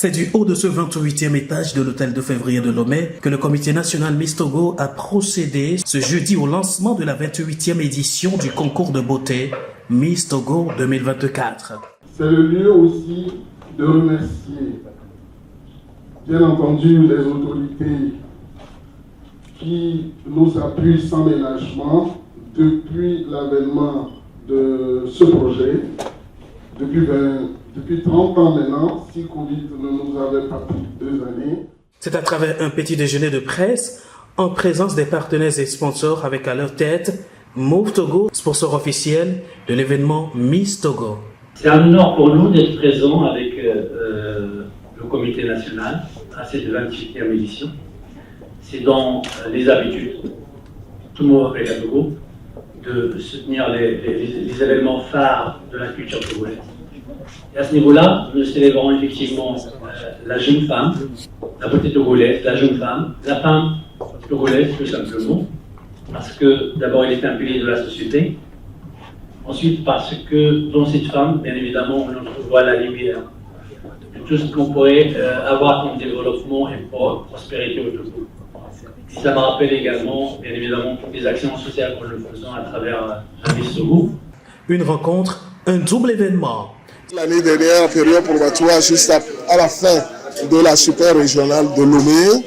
C'est du haut de ce 28e étage de l'hôtel de février de Lomé que le comité national Miss Togo a procédé ce jeudi au lancement de la 28e édition du concours de beauté Miss Togo 2024. C'est le lieu aussi de remercier, bien entendu, les autorités qui nous appuient sans ménagement depuis l'avènement de ce projet, depuis 30 ans maintenant, si Covid ne nous avait pas pris 2 années. C'est à travers un petit déjeuner de presse, en présence des partenaires et sponsors avec à leur tête Move Togo, sponsor officiel de l'événement Miss Togo. C'est un honneur pour nous d'être présents avec le comité national à cette 28e édition. C'est dans les habitudes, tout le monde fait à Togo, de soutenir les événements phares de la culture togolaise. Et à ce niveau-là, nous célébrons effectivement la jeune femme, la beauté togolaise, la jeune femme togolaise tout simplement, parce que d'abord elle est un pilier de la société, ensuite parce que dans cette femme, bien évidemment, on entrevoit la lumière de tout ce qu'on pourrait avoir comme développement et prospérité au Togo. Ça me rappelle également, bien évidemment, toutes les actions sociales que nous faisons à travers Miss Togo. Une rencontre, un double événement. L'année dernière, période probatoire, juste à la fin de la super régionale de Lomé,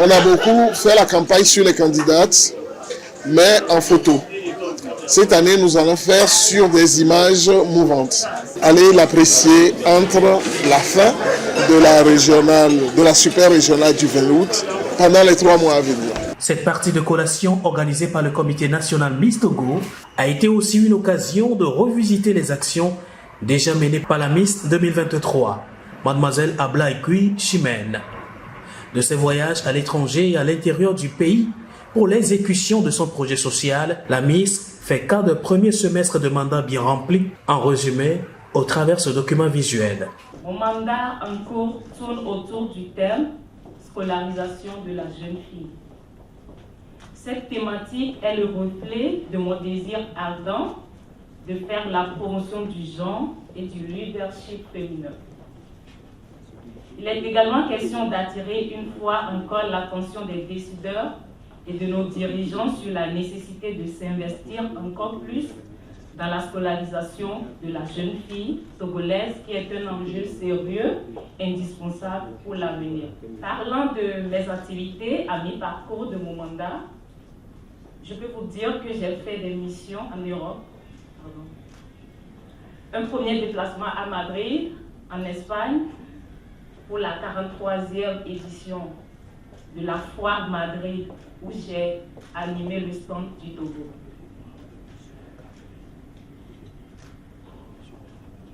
on a beaucoup fait la campagne sur les candidates, mais en photo. Cette année, nous allons faire sur des images mouvantes. Allez l'apprécier entre la fin de la super régionale du 20 août pendant les 3 mois à venir. Cette partie de collation organisée par le comité national Miss Togo a été aussi une occasion de revisiter les actions déjà menées par la Miss 2023, Mademoiselle Ablaïkoui Chimène. De ses voyages à l'étranger et à l'intérieur du pays pour l'exécution de son projet social, la Miss fait cas de premier semestre de mandat bien rempli, en résumé au travers ce document visuel. Mon mandat en cours tourne autour du thème scolarisation de la jeune fille. Cette thématique est le reflet de mon désir ardent de faire la promotion du genre et du leadership féminin. Il est également question d'attirer une fois encore l'attention des décideurs et de nos dirigeants sur la nécessité de s'investir encore plus dans la scolarisation de la jeune fille togolaise, qui est un enjeu sérieux, indispensable pour l'avenir. Parlant de mes activités à mi-parcours de mon mandat, je peux vous dire que j'ai fait des missions en Europe. Un premier déplacement à Madrid, en Espagne, pour la 43e édition de la Foire Madrid, où j'ai animé le stand du Togo.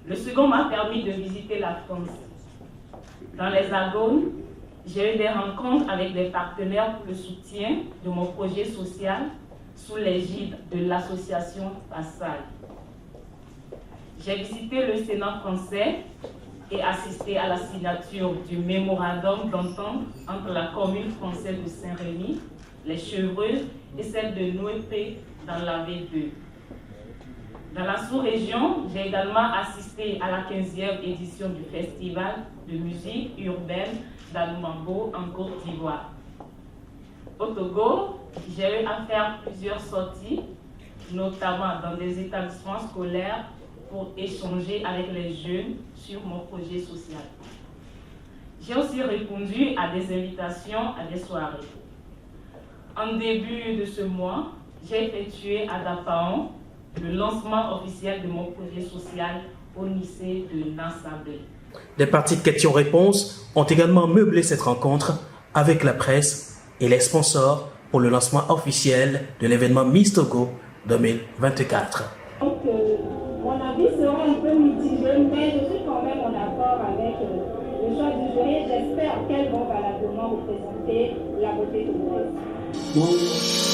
Le second m'a permis de visiter la France. Dans les Agones, j'ai eu des rencontres avec des partenaires pour le soutien de mon projet social sous l'égide de l'association Passal. J'ai visité le Sénat français et assisté à la signature du mémorandum d'entente entre la commune française de Saint-Rémy, les Chevreuses et celle de Nouépé dans la V2. Dans la sous-région, j'ai également assisté à la 15e édition du festival de musique urbaine d'Anoumambo en Côte d'Ivoire. Au Togo, j'ai eu à faire plusieurs sorties, notamment dans des établissements scolaires, pour échanger avec les jeunes sur mon projet social. J'ai aussi répondu à des invitations à des soirées. En début de ce mois, j'ai effectué à Dapaon le lancement officiel de mon projet social au lycée de Nansabé. Des parties de questions-réponses ont également meublé cette rencontre avec la presse et les sponsors pour le lancement officiel de l'événement Miss Togo 2024. Donc, mon avis sera un peu mitigé, mais je suis quand même en accord avec le choix du jury. J'espère qu'elles vont valablement représenter la beauté togolaise.